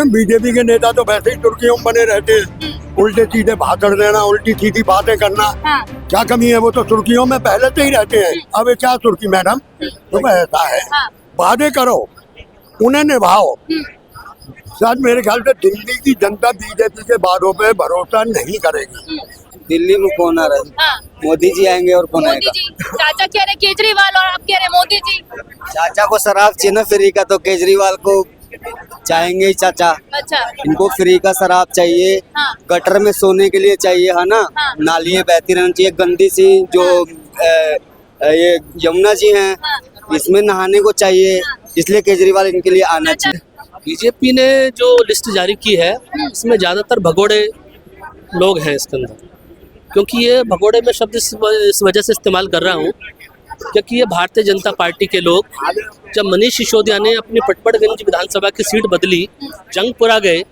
BJP के नेता तो वैसे ही तुर्कियों में बने रहते हैं, उल्टे सीधे भाषण देना, उल्टी सीधी बातें करना। हाँ। क्या कमी है? वो तो तुर्कियों में पहले से ही रहते हैं। अब ये क्या तुर्की मैडम, तो ऐसा है। हाँ। वादे करो, उन्हें निभाओ। शायद मेरे ख्याल से दिल्ली की जनता बीजेपी के वादों पे भरोसा नहीं करेगी। दिल्ली में कौन आ रहा है? हाँ। मोदी जी आएंगे और कौन मोदी आएगा? जी, चाचा कह रहे केजरीवाल और आप कह रहे मोदी जी। चाचा को शराब चाहिए ना फ्री का, तो केजरीवाल को चाहेंगे ही चाचा। अच्छा। इनको फ्री का शराब चाहिए। हाँ। गटर में सोने के लिए चाहिए, है ना। हाँ। नालियाँ बहती रहनी चाहिए, गंदी सी जो ये यमुना जी हैं, हाँ। इसमें नहाने को चाहिए। इसलिए केजरीवाल इनके लिए आना चाहिए। बीजेपी ने जो लिस्ट जारी की है इसमें ज़्यादातर भगोड़े लोग हैं इसके अंदर, क्योंकि ये भगोड़े में शब्द इस वजह से इस्तेमाल कर रहा हूँ क्योंकि ये भारतीय जनता पार्टी के लोग, जब मनीष सिसोदिया ने अपनी पटपड़गंज विधानसभा की सीट बदली, जंगपुरा गए,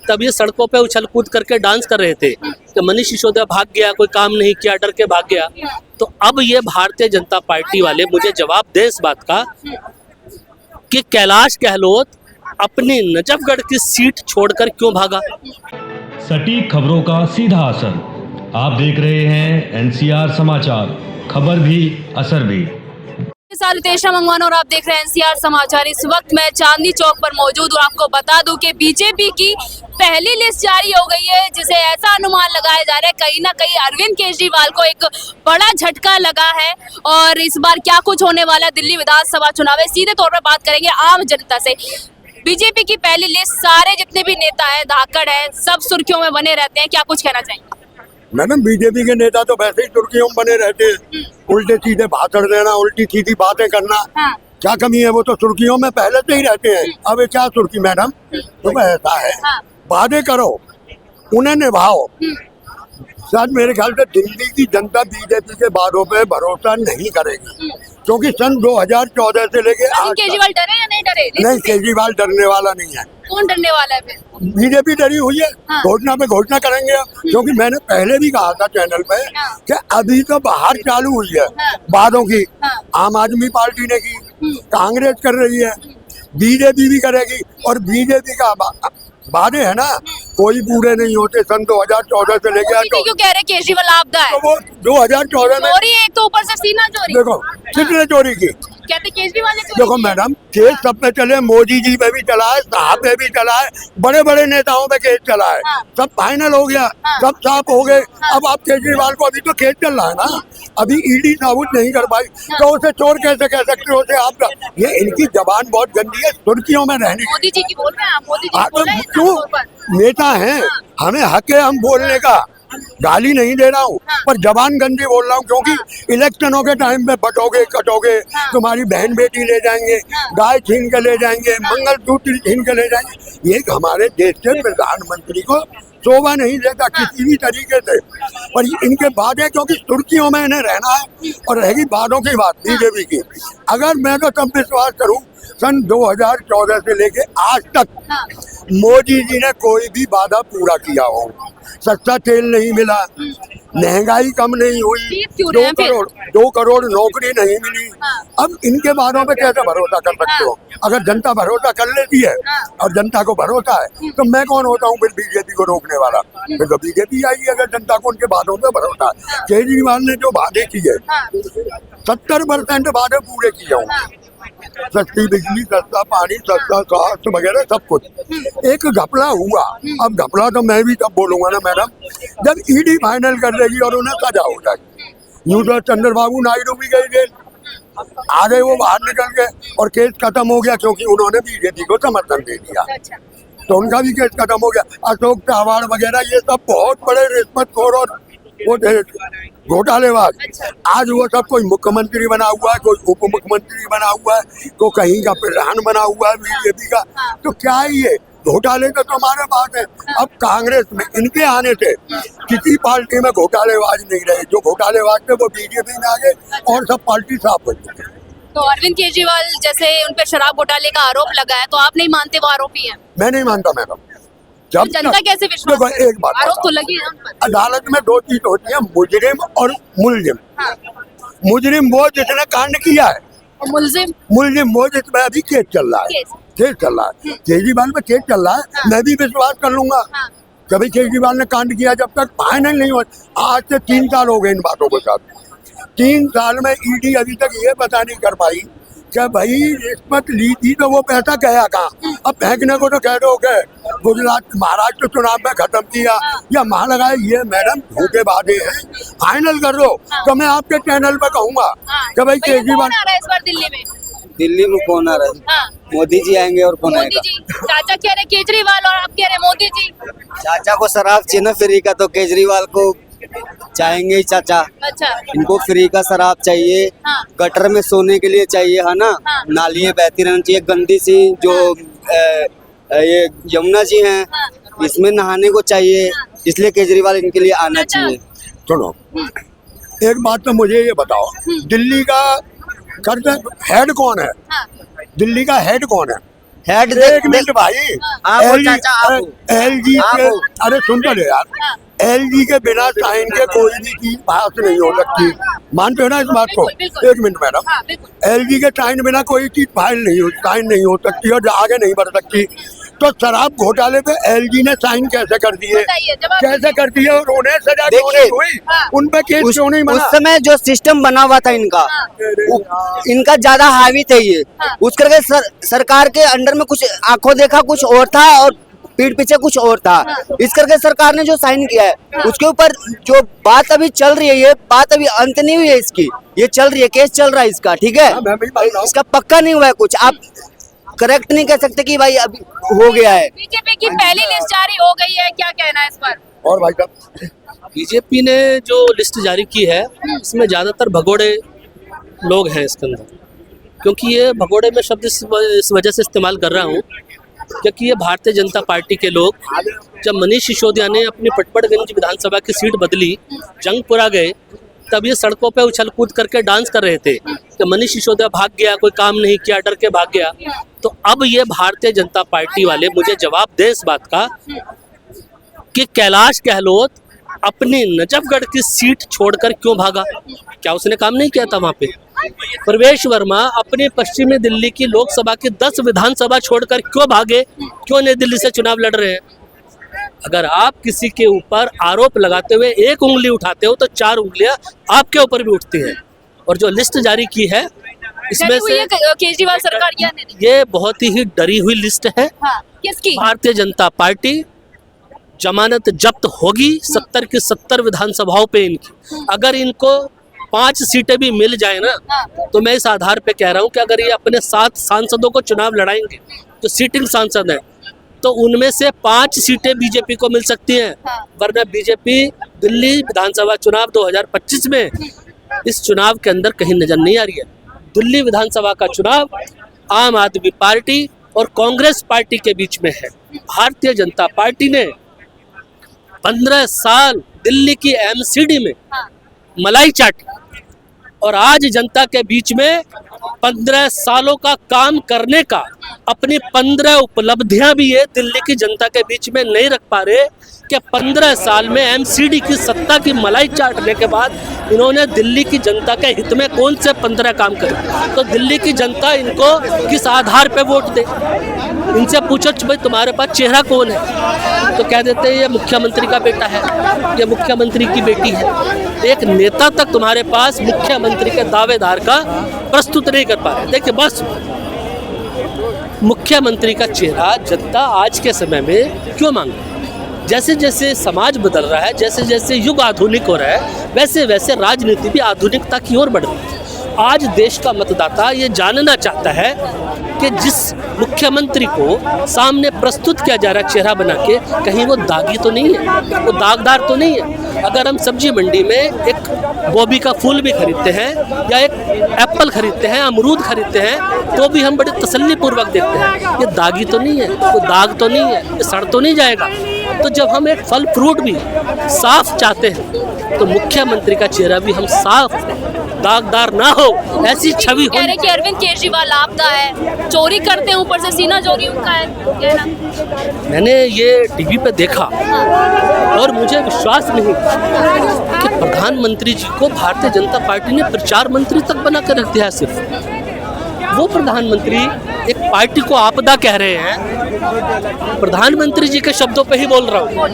तब ये सड़कों पे उछल कूद करके डांस कर रहे थे कि मनीष सिसोदिया भाग गया, कोई काम नहीं किया, डर के भाग गया। तो अब ये भारतीय जनता पार्टी वाले मुझे जवाब दें इस बात का कि कैलाश गहलोत अपनी नजफगढ़ की सीट छोड़कर क्यों भागा। सटीक खबरों का सीधा असर। आप देख रहे हैं एनसीआर समाचार, खबर भी असर भी। सालुतेशा मंगवाना और आप देख रहे हैं एनसीआर समाचार। इस वक्त मैं चांदनी चौक पर मौजूद हूँ। आपको बता दूं कि बीजेपी की पहली लिस्ट जारी हो गई है, जिसे ऐसा अनुमान लगाया जा रहा है कहीं ना कहीं अरविंद केजरीवाल को एक बड़ा झटका लगा है। और इस बार क्या कुछ होने वाला है दिल्ली विधानसभा चुनाव है, सीधे तौर पर बात करेंगे आम जनता से। बीजेपी की पहली लिस्ट, सारे जितने भी नेता है, धाकड़ है, सब सुर्खियों में बने रहते हैं, क्या कुछ कहना चाहिए? मैडम, बीजेपी के नेता तो वैसे ही तुर्कियों में बने रहते हैं, उल्टे सीधे भाषण देना, उल्टी सीधी बातें करना। हाँ। क्या कमी है? वो तो तुर्कियों में पहले से ही रहते हैं। अब ये क्या तुर्की मैडम, तो ऐसा है। हाँ। वादे करो, उन्हें निभाओ। शायद मेरे ख्याल से दिल्ली की जनता बीजेपी के वादों पे भरोसा नहीं करेगी, क्योंकि सन 2014 से लेके आज केजरीवाल डरे या नहीं डरे? नहीं, केजरीवाल डरने वाला नहीं है। कौन डरने वाला है फिर? बीजेपी डरी हुई है। हाँ। घोषणा पे घोषणा करेंगे, क्योंकि मैंने पहले भी कहा था चैनल पे हाँ। कि अभी तो बाहर चालू हुई है हाँ। वादों की। हाँ। आम आदमी पार्टी ने की, कांग्रेस कर रही है, बीजेपी भी करेगी। और बीजेपी का वादे है ना, कोई पूरे नहीं होते। सन 2014 से लेके आज क्यों कह रहे केजरीवाल आपदा है? तो वो 2014 में चोरी है, एक तो ऊपर से सीना चोरी। देखो किसने चोरी की। कहते केजरीवाल ने चोरी देखो की है। मैडम, केस सब पे चले, मोदी जी पे भी चला है, साहब पे भी चला है, बड़े बड़े नेताओं पे केस चला है। हाँ। सब फाइनल हो गया। हाँ। सब साफ हो गए। हाँ। अब आप केजरीवाल को, अभी तो केस चल रहा है ना, अभी ईडी साबुत नहीं कर पाई। हाँ। तो उसे चोर कैसे कह सकते हो? उसे आप, ये इनकी जबान बहुत गंदी है, सुर्खियों में रहने की। मोदी जी की बोल रहे हैं आप? मोदी जी हाँ, बोल तो रहे हैं इस क्यों? तौर पर? नेता हैं, हमें हक है हम बोलने का, गाली नहीं दे रहा हूँ, हाँ। पर जबान गंदी बोल रहा हूँ, क्योंकि इलेक्शनों के टाइम में बटोगे कटोगे, हाँ। तुम्हारी बहन बेटी ले जाएंगे, हाँ। गाय छीन के ले जाएंगे, मंगलसूत्र छीन के ले जाएंगे। ये हमारे देश के प्रधानमंत्री को शोभा नहीं देता किसी भी तरीके से। पर इनके वादे, क्योंकि सुर्खियों में इन्हें रहना है। और रहेगी वादों की बात बीजेपी की, अगर मैं तो सब विश्वास करूं, सन 2014 से लेके आज तक हाँ। मोदी जी ने कोई भी वादा पूरा किया हो। सस्ता तेल नहीं मिला, महंगाई कम नहीं हुई, जीत क्यों रहे हैं फिर? 2 करोड़ नौकरी नहीं मिली। हाँ। अब इनके वादों पे कैसे भरोसा कर सकते हो? अगर जनता भरोसा कर लेती है हाँ। और जनता को भरोसा है, तो मैं कौन होता हूँ फिर बीजेपी को रोकने वाला? फिर तो बीजेपी आएगी, अगर जनता को उनके वादों पे भरोसा है। केजरीवाल ने जो वादे किए, हाँ। 70% वादे पूरे किए होंगे। हाँ। सस्ती बिजली, सस्ता पानी, सस्ता स्वास्थ्य वगैरह सब कुछ। एक घपला हुआ। अब घपला तो मैं भी तब बोलूंगा ना मैडम, जब ईडी फाइनल कर देगी और उन्हें सजा हो जाएगी। यूं तो चंद्रबाबू नायडू भी गए जेल, आ गए वो बाहर निकल गए और केस खत्म हो गया, क्योंकि उन्होंने बीजेपी को समर्थन दे दिया, अच्छा। तो उनका भी केस खत्म हो गया। अशोक तंवर वगैरह ये सब बहुत बड़े रिश्वतखोर और वो घोटालेबाज, आज वो सब कोई मुख्यमंत्री बना हुआ है, कोई उप मुख्यमंत्री बना हुआ है, कोई कहीं का प्रधान बना हुआ है बीजेपी का। तो क्या है ये घोटाले तो तुम्हारे पास है। अब कांग्रेस में इनके आने से किसी पार्टी में घोटालेबाज नहीं रहे। जो घोटालेबाज थे वो बीजेपी में आ गए और सब पार्टी साफ हो गई। तो अरविंद केजरीवाल जैसे उन पर शराब घोटाले का आरोप लगा है, तो आप नहीं मानते वो आरोपी है? मैं नहीं मानता मैडम। तो जनता कैसे विश्वास देखो, करे? एक बात आरोप बताओ, तो लगे हैं उन पर। अदालत में 2 चीज होती है, मुजरिम और मुलजिम। हाँ। मुजरिम वो जिसने कांड किया है, और मुलजिम मुलजिम वो जिसमें अभी केस चल रहा है। केस। केस चल रहा है, केजरीवाल पे केस चल रहा है, मैं भी विश्वास कर लूंगा। कभी केजरीवाल ने कांड किया जब तक फाइनल नहीं हुआ, आज से 3 साल हो गए इन बातों के साथ। 3 साल में ईडी अभी तक ये पता नहीं कर पाई कि भाई रिश्वत ली थी तो वो पैसा गया कहाँ। अब फेंकने को तो कह दो कि गुजरात महाराष्ट्र चुनाव में खत्म किया या वहाँ लगाए, ये मैडम धोखेबाजी है, फाइनल कर दो। तो मैं आपके चैनल पे कहूंगा कि भाई केजरीवाल कौन आ रहा है इस बार दिल्ली में? दिल्ली में कौन आ रहा है? हाँ, मोदी जी आएंगे और कौन मोदी आएगा? जी। चाचा कह रहे केजरीवाल और आप कह रहे मोदी जी। चाचा को शराब चाहिए ना फ्री का, तो केजरीवाल को चाहेंगे ही चाचा। अच्छा, इनको फ्री का शराब चाहिए, हाँ। गटर में सोने के लिए चाहिए, है ना। हाँ। नालियाँ बहती रहनी चाहिए, गंदी सी जो ये यमुना जी हैं, हाँ। इसमें नहाने को चाहिए, इसलिए केजरीवाल इनके लिए आना अच्छा। चाहिए। सुनो, एक बात तो मुझे ये बताओ, दिल्ली का करता हेड कौन है? हाँ, दिल्ली का हेड कौन है? हेड एक मिनट भाई, आप हो LG चाचा, आप हो। LG आप के, हो। अरे सुन तो ले यार, हाँ। LG के बिना साइन के कोई भी चीज पास नहीं हो सकती, मानते हो ना इस बात को? बिल्कुल, बिल्कुल। एक मिनट मैडम, हाँ, बिल्कुल। LG के साइन बिना कोई चीज फाइल नहीं हो, साइन नहीं हो सकती और आगे नहीं बढ़ सकती। तो शराब घोटाले पे LG ने साइन कैसे कर दिए? बताइए, जवाब कैसे दीजिए। कर दिए और उन्हें सजा क्यों देखिए, नहीं हुई? हाँ। उन पे केस उस क्यों नहीं बना? समय जो सिस्टम बना हुआ था इनका, इनका ज्यादा हावी थे ये। हाँ। उस करके सरकार के अंडर में कुछ आंखों देखा कुछ और था और पीठ पीछे कुछ और था। इस करके सरकार ने जो साइन किया है उसके ऊपर जो बात अभी चल रही है, ये बात अभी अंत नहीं हुई है इसकी, ये चल रही है, केस चल रहा है इसका, ठीक है। हाँ, मैं भी बोल रहा हूँ। इसका पक्का नहीं हुआ है कुछ, आप करेक्ट नहीं कह सकते कि भाई अभी हो गया है। बीजेपी की पहली लिस्ट जारी हो गई है, क्या कहना है इस पर? और भाई साहब, बीजेपी ने जो लिस्ट जारी की है इसमें ज़्यादातर भगोड़े लोग हैं इसके अंदर, क्योंकि ये भगोड़े में शब्द इस वजह से इस्तेमाल कर रहा हूँ क्योंकि ये भारतीय जनता पार्टी के लोग, जब मनीष सिसोदिया ने अपनी पटपड़गंज विधानसभा की सीट बदली, जंगपुरा गए, तब ये सड़कों पे उछल कूद करके डांस कर रहे थे कि मनीष सिसोदिया भाग गया, कोई काम नहीं किया, डर के भाग गया। तो अब ये भारतीय जनता पार्टी वाले मुझे जवाब दें इस बात का कि कैलाश गहलोत अपनी नजफगढ़ की सीट छोड़कर क्यों भागा? क्या उसने काम नहीं किया था वहां पे? प्रवेश वर्मा अपनी पश्चिमी दिल्ली की लोकसभा की 10 विधानसभा छोड़कर क्यों भागे? क्यों नई दिल्ली से चुनाव लड़ रहे हैं? अगर आप किसी के ऊपर आरोप लगाते हुए एक उंगली उठाते हो तो 4 उंगलियां आपके ऊपर भी उठती हैं। और जो लिस्ट जारी की है इसमें से केजरीवाल सरकार क्या नहीं? ये बहुत ही डरी हुई लिस्ट है। हाँ, किसकी? भारतीय जनता पार्टी जमानत जब्त होगी 70 की 70 विधानसभाओं पे इनकी। अगर इनको 5 सीटें भी मिल जाए ना, तो मैं इस आधार पे कह रहा हूँ कि अगर ये अपने 7 सांसदों को चुनाव लड़ाएंगे जो सीटिंग सांसद हैं, तो उनमें से 5 सीटें बीजेपी को मिल सकती हैं। वरना बीजेपी दिल्ली विधानसभा चुनाव 2025 में इस चुनाव के अंदर कहीं नजर नहीं आ रही है। दिल्ली विधानसभा का चुनाव आम आदमी पार्टी और कांग्रेस पार्टी के बीच में है। भारतीय जनता पार्टी ने 15 साल दिल्ली की एमसीडी में मलाई चाटी और आज जनता के बीच में 15 सालों का काम करने का अपनी 15 उपलब्धियां भी ये दिल्ली की जनता के बीच में नहीं रख पा रहे कि 15 साल में एमसीडी की सत्ता की मलाई चाटने के बाद इन्होंने दिल्ली की जनता के हित में कौन से 15 काम करे। तो दिल्ली की जनता इनको किस आधार पे वोट दे? इनसे पूछो भाई तुम्हारे पास चेहरा कौन है, तो कह देते हैं ये मुख्यमंत्री का बेटा है, ये मुख्यमंत्री की बेटी है। एक नेता तक तुम्हारे पास मुख्यमंत्री के दावेदार का प्रस्तुत नहीं कर पा रहे। देखिए, बस मुख्यमंत्री का चेहरा जनता आज के समय में क्यों मांग रही है? जैसे जैसे समाज बदल रहा है, जैसे जैसे युग आधुनिक हो रहा है, वैसे वैसे राजनीति भी आधुनिकता की ओर बढ़ रही है। आज देश का मतदाता ये जानना चाहता है कि जिस मुख्यमंत्री को सामने प्रस्तुत किया जा रहा चेहरा बना के, कहीं वो दागी तो नहीं है, वो दागदार तो नहीं है। अगर हम सब्जी मंडी में एक गोभी का फूल भी खरीदते हैं या एक एप्पल खरीदते हैं, अमरूद खरीदते हैं, तो भी हम बड़े तसल्ली पूर्वक देखते हैं ये दागी तो नहीं है, वो दाग तो नहीं है, ये सड़ तो नहीं जाएगा। तो जब हम एक फल फ्रूट भी साफ चाहते हैं तो मुख्यमंत्री का चेहरा भी हम साफ दागदार ना हो ऐसी छवि हो। कह रहे कि अरविंद केजरीवाल आपदा है, चोरी करते हैं, ऊपर से सीना चोरी उनका है, कहना। मैंने ये टीवी पे देखा और मुझे विश्वास नहीं कि प्रधानमंत्री जी को भारतीय जनता पार्टी ने प्रचार मंत्री तक बना कर रख दिया है। सिर्फ वो प्रधानमंत्री एक पार्टी को आपदा कह रहे हैं। प्रधानमंत्री जी के शब्दों पे ही बोल रहा हूँ।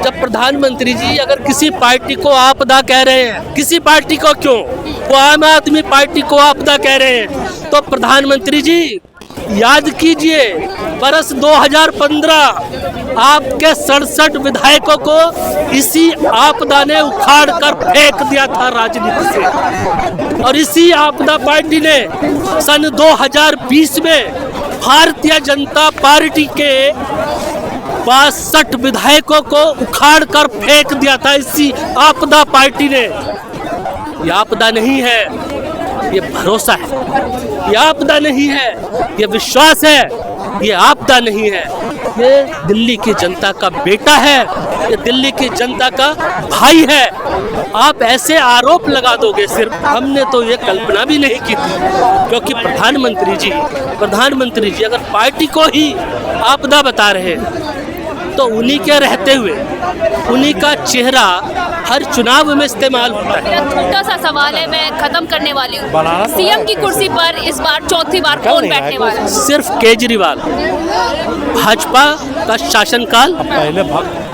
जब प्रधानमंत्री जी अगर किसी पार्टी को आपदा कह रहे हैं, किसी पार्टी को क्यों, वो आम आदमी पार्टी को आपदा कह रहे हैं, तो प्रधानमंत्री जी याद कीजिए बरस 2015 आपके 67 विधायकों को इसी आपदा ने उखाड़ कर फेंक दिया था राजनीति से। और इसी आपदा पार्टी ने सन 2020 में भारतीय जनता पार्टी के 62 विधायकों को उखाड़ कर फेंक दिया था इसी आपदा पार्टी ने। ये आपदा नहीं है, ये भरोसा है। ये आपदा नहीं है, ये विश्वास है। ये आपदा नहीं है, ये दिल्ली की जनता का बेटा है, ये दिल्ली की जनता का भाई है। आप ऐसे आरोप लगा दोगे सिर्फ, हमने तो ये कल्पना भी नहीं की थी। क्योंकि प्रधानमंत्री जी अगर पार्टी को ही आपदा बता रहे हैं तो उन्हीं के रहते हुए उन्हीं का चेहरा हर चुनाव में इस्तेमाल होता है। मेरा छोटा सा सवाल है, मैं खत्म करने वाली हूँ। सीएम की कुर्सी पर इस बार चौथी बार कौन बैठने वाला है? सिर्फ केजरीवाल। भाजपा का शासनकाल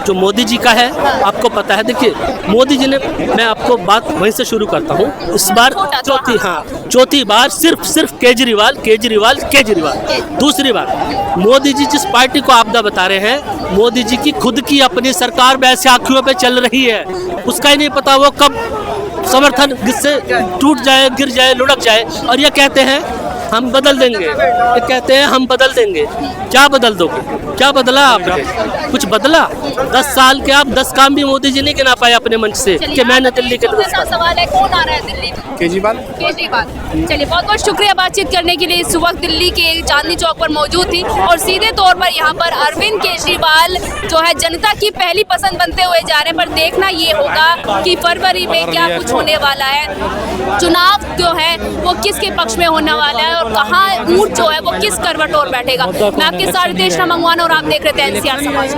जो मोदी जी का है आपको पता है। देखिए मोदी जी ने, मैं आपको बात वहीं से शुरू करता हूँ, इस बार चौथी बार सिर्फ केजरीवाल। दूसरी बार मोदी जी जिस पार्टी को आपदा बता रहे हैं, मोदी जी की खुद की अपनी सरकार वैसे आंखों पे चल रही है, उसका ही नहीं पता वो कब समर्थन से टूट जाए, गिर जाए, लुढ़क जाए। और ये कहते हैं हम बदल देंगे, ये कहते हैं हम बदल देंगे। क्या बदल दोगे? क्या बदला आपने? कुछ बदला? 10 साल के आप 10 काम भी मोदी जी नहीं गिना पाए अपने मंच से कि मैंने दिल्ली के लिए। सवाल है, कौन आ रहा है दिल्ली में? केजरीवाल। चलिए बहुत बहुत शुक्रिया बातचीत करने के लिए। इस वक्त दिल्ली के चांदनी चौक पर मौजूद थी और सीधे तौर पर यहाँ पर अरविंद केजरीवाल जो है जनता की पहली पसंद बनते हुए जा रहे हैं। पर देखना ये होगा कि फरवरी में क्या कुछ होने वाला है, चुनाव जो है वो किसके पक्ष में होने वाला है और कहाँ ऊँट जो है वो किस करवट और बैठेगा। मैं आपके साथ रितेश मंगवाना और आप देख रहे थे NCR समाचार।